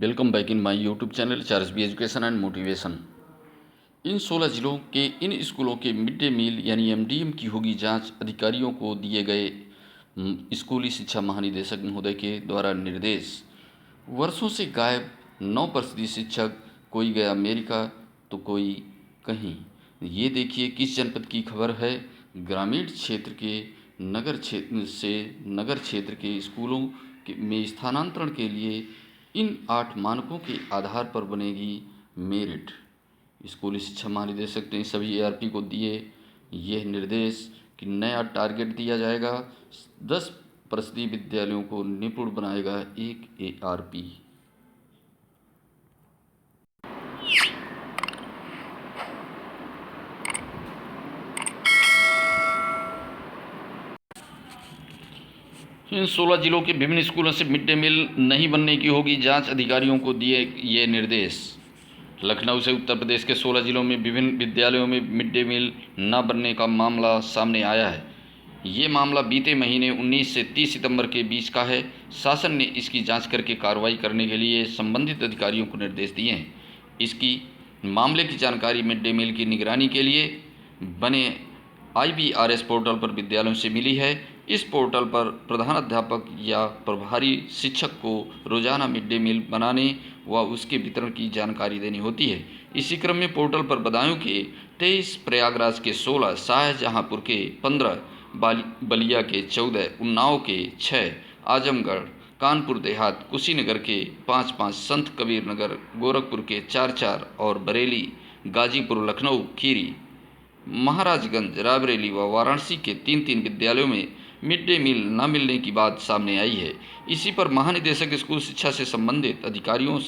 Welcome back in my YouTube channel Charge Be Education and Motivation. इन 16 जिलों के इन स्कूलों के मिड डे मील यानी एमडीएम की होगी जांच। अधिकारियों को दिए गए स्कूली शिक्षा महानिदेशक महोदय के द्वारा निर्देश। वर्षों से गायब 9% शिक्षक, कोई गया अमेरिका तो कोई कहीं। ये देखिए किस जनपद की खबर है। ग्रामीण क्षेत्र के नगर क्षेत्र के स्कूलों में स्थानांतरण के लिए इन 8 मानकों के आधार पर बनेगी मेरिट। स्कूली शिक्षा महानिदेशक ने सभी एआरपी को दिए यह निर्देश कि नया टारगेट दिया जाएगा। 10% विद्यालयों को निपुण बनाएगा एक एआरपी। इन 16 जिलों के विभिन्न स्कूलों से मिड डे मील नहीं बनने की होगी जांच। अधिकारियों को दिए ये निर्देश। लखनऊ से उत्तर प्रदेश के 16 जिलों में विभिन्न विद्यालयों में मिड डे मील न बनने का मामला सामने आया है। ये मामला बीते महीने 19 से 30 सितंबर के बीच का है। शासन ने इसकी जांच करके कार्रवाई करने के लिए संबंधित अधिकारियों को निर्देश दिए हैं। इसकी मामले की जानकारी मिड डे मील की निगरानी के लिए बने IBRS पोर्टल पर विद्यालयों से मिली है। इस पोर्टल पर प्रधानाध्यापक या प्रभारी शिक्षक को रोजाना मिड डे मील बनाने व उसके वितरण की जानकारी देनी होती है। इसी क्रम में पोर्टल पर बदायूं के 23, प्रयागराज के 16, शाहजहांपुर के 15, बलिया के 14, उन्नाव के 6, आजमगढ़, कानपुर देहात, कुशीनगर के 5-5, संत कबीर नगर, गोरखपुर के 4-4 और बरेली, गाजीपुर, लखनऊ, खीरी, महाराजगंज, रायबरेली व वाराणसी के 3-3 विद्यालयों में मिड डे मील न मिलने की बात सामने आई है। इसी पर महानिदेशक स्कूल शिक्षा से संबंधित अधिकारियों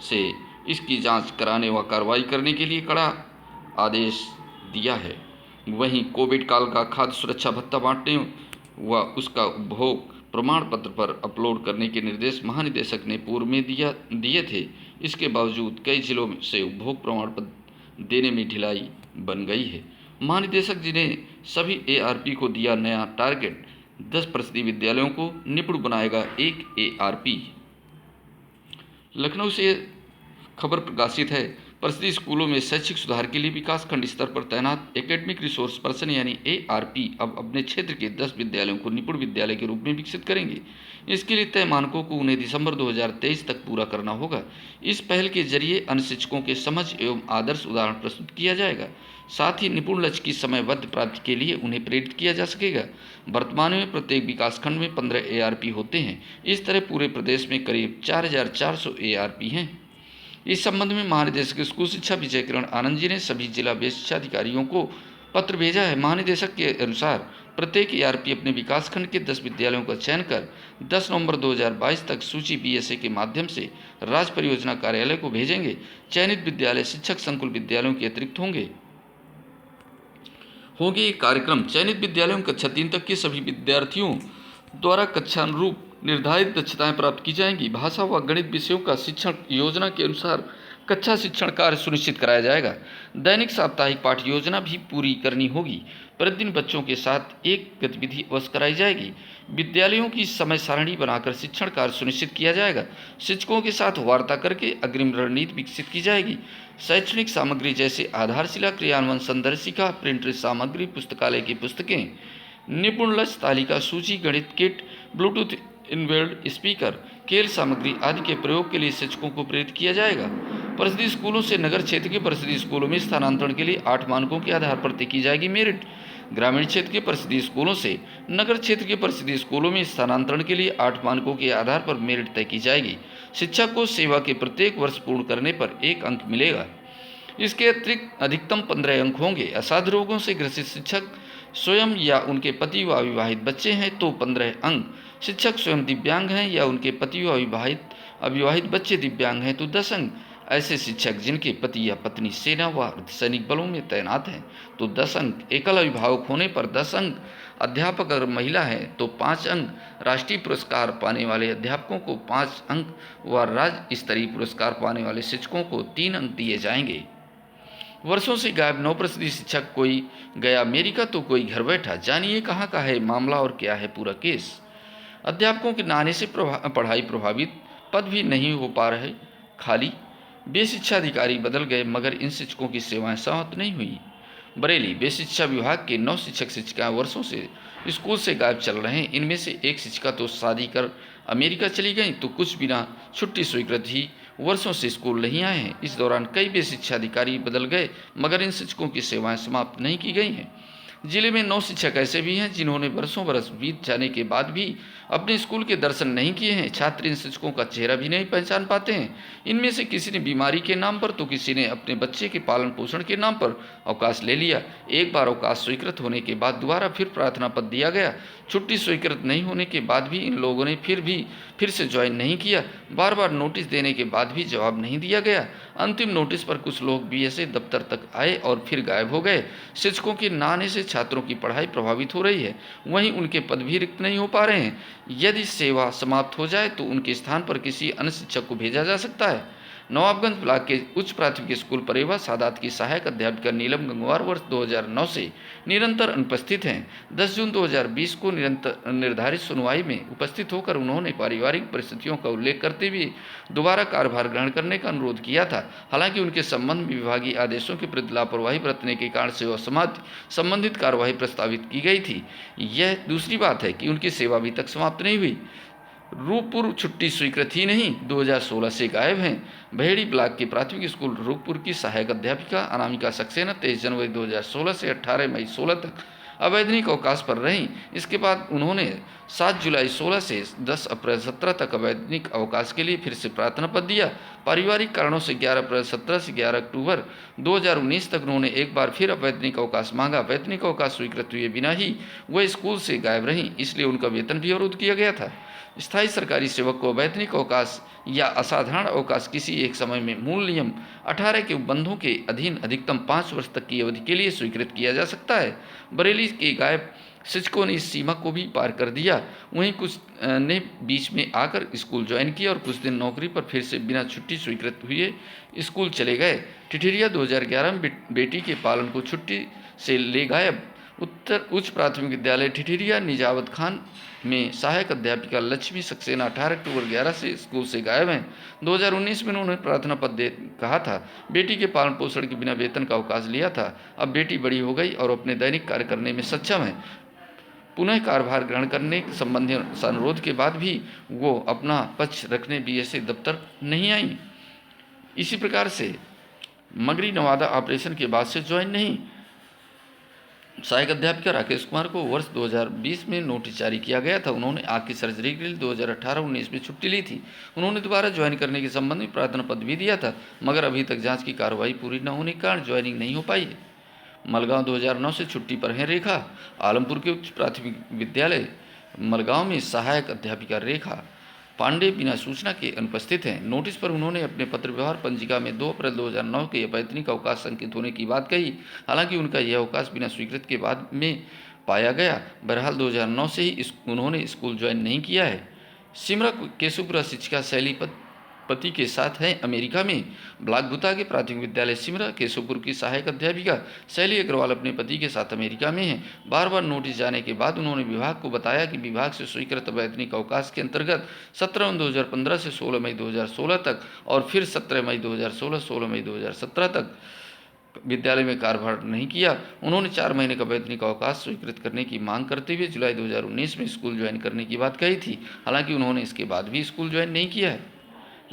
से इसकी जांच कराने व कार्रवाई करने के लिए कड़ा आदेश दिया है। वहीं कोविड काल का खाद्य सुरक्षा भत्ता बांटने व उसका उपभोग प्रमाण पत्र पर अपलोड करने के निर्देश महानिदेशक ने पूर्व में दिए थे। इसके बावजूद कई जिलों से उपभोग प्रमाण पत्र देने में ढिलाई बन गई है। महानिदेशक जी ने सभी एआरपी को दिया नया टारगेट। 10% विद्यालयों को निपुण बनाएगा एक एआरपी। लखनऊ से खबर प्रकाशित है। परिषदीय स्कूलों में शैक्षिक सुधार के लिए विकासखंड स्तर पर तैनात एकेडमिक रिसोर्स पर्सन यानी एआरपी अब अपने क्षेत्र के 10 विद्यालयों को निपुण विद्यालय के रूप में विकसित करेंगे। इसके लिए तय मानकों को उन्हें दिसंबर 2023 तक पूरा करना होगा। इस पहल के जरिए अन्य शिक्षकों के समझ एवं आदर्श उदाहरण प्रस्तुत किया जाएगा। साथ ही निपुण लक्ष्य की समयबद्ध प्राप्ति के लिए उन्हें प्रेरित किया जा सकेगा। वर्तमान में प्रत्येक विकासखंड में 15 एआरपी होते हैं। इस तरह पूरे प्रदेश में करीब 4400 एआरपी हैं। इस संबंध में महानिदेशक स्कूल शिक्षा विजय किरण आनंद जी ने सभी जिला शिक्षा अधिकारियों को पत्र भेजा है। महानिदेशक के अनुसार प्रत्येक एआरपी अपने विकासखंड के 10 विद्यालयों का चयन कर 10 नवंबर 2022 तक सूची BSA के माध्यम से राज्य परियोजना कार्यालय को भेजेंगे। चयनित विद्यालय शिक्षक संकुल विद्यालयों के अतिरिक्त होंगे। ये कार्यक्रम चयनित विद्यालयों कक्षा 3 तक के सभी विद्यार्थियों द्वारा कक्षानुरूप निर्धारित दक्षताएं प्राप्त की जाएंगी। भाषा व गणित विषयों का शिक्षण योजना के अनुसार कक्षा शिक्षण कार्य सुनिश्चित कराया जाएगा। दैनिक साप्ताहिक पाठ योजना भी पूरी करनी होगी। प्रतिदिन बच्चों के साथ एक गतिविधि अवश्य कराई जाएगी। विद्यालयों की समय सारणी बनाकर शिक्षण कार्य सुनिश्चित किया जाएगा। शिक्षकों के साथ वार्ता करके अग्रिम रणनीति विकसित की जाएगी। शैक्षणिक सामग्री जैसे आधारशिला, क्रियान्वयन, संदर्शिका, प्रिंट सामग्री, पुस्तकालय की पुस्तकें, निपुण लक्ष्य तालिका, सूची, गणित किट, ब्लूटूथ इनबिल्ट स्पीकर, खेल सामग्री आदि के प्रयोग के लिए शिक्षकों को प्रेरित किया जाएगा। परिषदीय स्कूलों से नगर क्षेत्र के परिषदीय स्कूलों में स्थानांतरण के लिए 8 मानकों के आधार पर तय की जाएगी मेरिट। ग्रामीण क्षेत्र के परिषदीय स्कूलों से नगर क्षेत्र के परिषदीय स्कूलों में स्थानांतरण के लिए 8 मानकों के आधार पर मेरिट तय की जाएगी। शिक्षक को सेवा के प्रत्येक वर्ष पूर्ण करने पर 1 अंक मिलेगा। इसके अतिरिक्त अधिकतम 15 अंक होंगे। असाध्य रोगों से ग्रसित शिक्षक स्वयं या उनके पति व अविवाहित बच्चे हैं तो 15 अंक। शिक्षक स्वयं दिव्यांग हैं या उनके पति व अविवाहित बच्चे दिव्यांग हैं तो 10 अंक। ऐसे शिक्षक जिनके पति या पत्नी सेना व अर्धसैनिक बलों में तैनात हैं तो 10 अंक। एकल अभिभावक होने पर 10 अंक। अध्यापक अगर महिला है तो 5 अंक। राष्ट्रीय पुरस्कार पाने वाले अध्यापकों को 5 अंक व राज्य स्तरीय पुरस्कार पाने वाले शिक्षकों को 3 अंक दिए जाएंगे। वर्षों से गायब 9% शिक्षक, कोई गया अमेरिका तो कोई घर बैठा। जानिए कहाँ का है मामला और क्या है पूरा केस। अध्यापकों के न आने से पढ़ाई प्रभावित, पद भी नहीं हो पा रहे। खाली वे शिक्षा अधिकारी बदल गए मगर इन शिक्षकों की सेवाएं समाप्त नहीं हुई। बरेली, वे शिक्षा विभाग के 9 शिक्षक शिक्षिकाएं वर्षों से स्कूल से गायब चल रहे हैं। इनमें से एक शिक्षिका तो शादी कर अमेरिका चली गई तो कुछ बिना छुट्टी स्वीकृत ही वर्षों से स्कूल नहीं आए हैं। इस दौरान कई वे शिक्षा अधिकारी बदल गए मगर इन शिक्षकों की सेवाएं समाप्त नहीं की गई हैं। जिले में 9 शिक्षक ऐसे भी हैं जिन्होंने वर्षों बरस बीत जाने के बाद भी अपने स्कूल के दर्शन नहीं किए हैं। छात्र इन शिक्षकों का चेहरा भी नहीं पहचान पाते हैं। इनमें से किसी ने बीमारी के नाम पर तो किसी ने अपने बच्चे के पालन पोषण के नाम पर अवकाश ले लिया। एक बार अवकाश स्वीकृत होने के बाद दोबारा फिर प्रार्थना पत्र दिया गया। छुट्टी स्वीकृत नहीं होने के बाद भी इन लोगों ने फिर से ज्वाइन नहीं किया। बार बार नोटिस देने के बाद भी जवाब नहीं दिया गया। अंतिम नोटिस पर कुछ लोग बीएसए दफ्तर तक आए और फिर गायब हो गए। शिक्षकों के न आने से छात्रों की पढ़ाई प्रभावित हो रही है, वहीं उनके पद भी रिक्त नहीं हो पा रहे हैं। यदि सेवा समाप्त हो जाए तो उनके स्थान पर किसी अन्य शिक्षक को भेजा जा सकता है। नवाबगंज ब्लॉक के उच्च प्राथमिक स्कूल परेवा सादात की सहायक अध्यापिका नीलम गंगवार वर्ष 2009 से निरंतर अनुपस्थित हैं। 10 जून 2020 को निर्धारित सुनवाई में उपस्थित होकर उन्होंने पारिवारिक परिस्थितियों का उल्लेख करते हुए दोबारा कार्यभार ग्रहण करने का अनुरोध किया था। हालांकि उनके संबंध में विभागीय आदेशों के प्रति लापरवाही बरतने के कारण सेवा समाप्त संबंधित कार्यवाही प्रस्तावित की गई थी। यह दूसरी बात है कि उनकी सेवा अभी तक समाप्त नहीं हुई। रूपपुर छुट्टी स्वीकृत ही नहीं, 2016 से गायब हैं। बहेड़ी ब्लॉक के प्राथमिक स्कूल रूपपुर की सहायक अध्यापिका अनामिका सक्सेना 23 जनवरी 2016 से 18 मई 16 तक अवैतनिक अवकाश पर रहीं। इसके बाद उन्होंने 7 जुलाई 16 से 10 अप्रैल 17 तक अवैतनिक अवकाश के लिए फिर से प्रार्थना पत्र दिया। पारिवारिक कारणों से 11 अप्रैल 17 से 11 अक्टूबर 2019 तक उन्होंने एक बार फिर अवैतनिक अवकाश मांगा। अवैतनिक अवकाश स्वीकृत हुए बिना ही वह स्कूल से गायब रहीं, इसलिए उनका वेतन भी अवरुद्ध किया गया था। स्थायी सरकारी सेवक को अवैतनिक अवकाश या असाधारण अवकाश किसी एक समय में मूल नियम 18 के उपबंधों के अधीन अधिकतम 5 वर्ष तक की अवधि के लिए स्वीकृत किया जा सकता है। बरेली के गायब शिक्षकों ने इस सीमा को भी पार कर दिया। वहीं कुछ ने बीच में आकर स्कूल ज्वाइन किया और कुछ दिन नौकरी पर फिर से बिना छुट्टी स्वीकृत हुए स्कूल चले गए। ठिठिरिया 2011 में बेटी के पालन को छुट्टी से ले गायब। उत्तर उच्च प्राथमिक विद्यालय ठिठिरिया निजावत खान में सहायक अध्यापिका लक्ष्मी सक्सेना 18 अक्टूबर 11 से स्कूल से गायब हैं। 2019 में उन्होंने प्रार्थना पत्र कहा था। बेटी के पालन पोषण के बिना वेतन का अवकाश लिया था। अब बेटी बड़ी हो गई और अपने दैनिक कार्य करने में सक्षम है। पुनः कार्यभार ग्रहण करने संबंधी अनुरोध के बाद भी वो अपना पक्ष रखने बीएसए दफ्तर नहीं आई। इसी प्रकार से मगरी नवादा ऑपरेशन के बाद से ज्वाइन नहीं। सहायक अध्यापिका राकेश कुमार को वर्ष 2020 में नोटिस जारी किया गया था। उन्होंने आँख की सर्जरी के लिए 2018-19 में छुट्टी ली थी। उन्होंने दोबारा ज्वाइन करने के संबंध में प्रार्थना पत्र भी दिया था, मगर अभी तक जांच की कार्रवाई पूरी न होने के कारण ज्वाइनिंग नहीं हो पाई है। मलगांव 2009 से छुट्टी पर हैं रेखा। आलमपुर के उच्च प्राथमिक विद्यालय मलगांव में सहायक अध्यापिका रेखा पांडे बिना सूचना के अनुपस्थित हैं। नोटिस पर उन्होंने अपने पत्र व्यवहार पंजिका में 2 अप्रैल 2009 के अवैतनिक अवकाश संकित होने की बात कही। हालांकि उनका यह अवकाश बिना स्वीकृत के बाद में पाया गया। बहरहाल 2009 से ही उन्होंने स्कूल ज्वाइन नहीं किया है। सिमरा केशुपुरा शिक्षिका शैली पति के साथ हैं अमेरिका में। ब्लॉक भुता के प्राथमिक विद्यालय सिमरा केशवपुर की सहायक अध्यापिका शैली अग्रवाल अपने पति के साथ अमेरिका में हैं। बार बार नोटिस जाने के बाद उन्होंने विभाग को बताया कि विभाग से स्वीकृत अवैतनिक अवकाश के अंतर्गत 17 जून 2015 से 16 मई 2016 तक और फिर 17 मई 2016, 16 मई 2017 तक विद्यालय में कार्यभार नहीं किया। उन्होंने 4 महीने का वैतनिक अवकाश स्वीकृत करने की मांग करते हुए जुलाई 2019 में स्कूल ज्वाइन करने की बात कही थी। हालांकि उन्होंने इसके बाद भी स्कूल ज्वाइन नहीं किया है।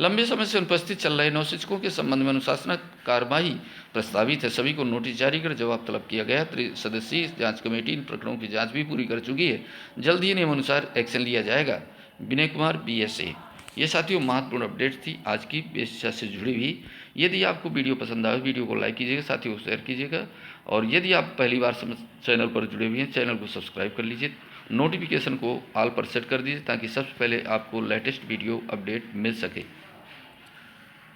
लंबे समय से अनुपस्थित चल रहे 9 शिक्षकों के संबंध में अनुशासनात्मक कार्यवाही प्रस्तावित है। सभी को नोटिस जारी कर जवाब तलब किया गया। त्रिसदस्यीय जांच कमेटी इन प्रकरणों की जांच भी पूरी कर चुकी है। जल्द ही नियमानुसार एक्शन लिया जाएगा। विनय कुमार बीएसए। ये साथियों महत्वपूर्ण अपडेट थी आज की शिक्षा से जुड़ी हुई। यदि आपको वीडियो पसंद आए वीडियो को लाइक कीजिएगा, साथियों को शेयर कीजिएगा और यदि आप पहली बार चैनल पर जुड़े हुए हैं चैनल को सब्सक्राइब कर लीजिए, नोटिफिकेशन को ऑल पर सेट कर दीजिए ताकि सबसे पहले आपको लेटेस्ट वीडियो अपडेट मिल सके।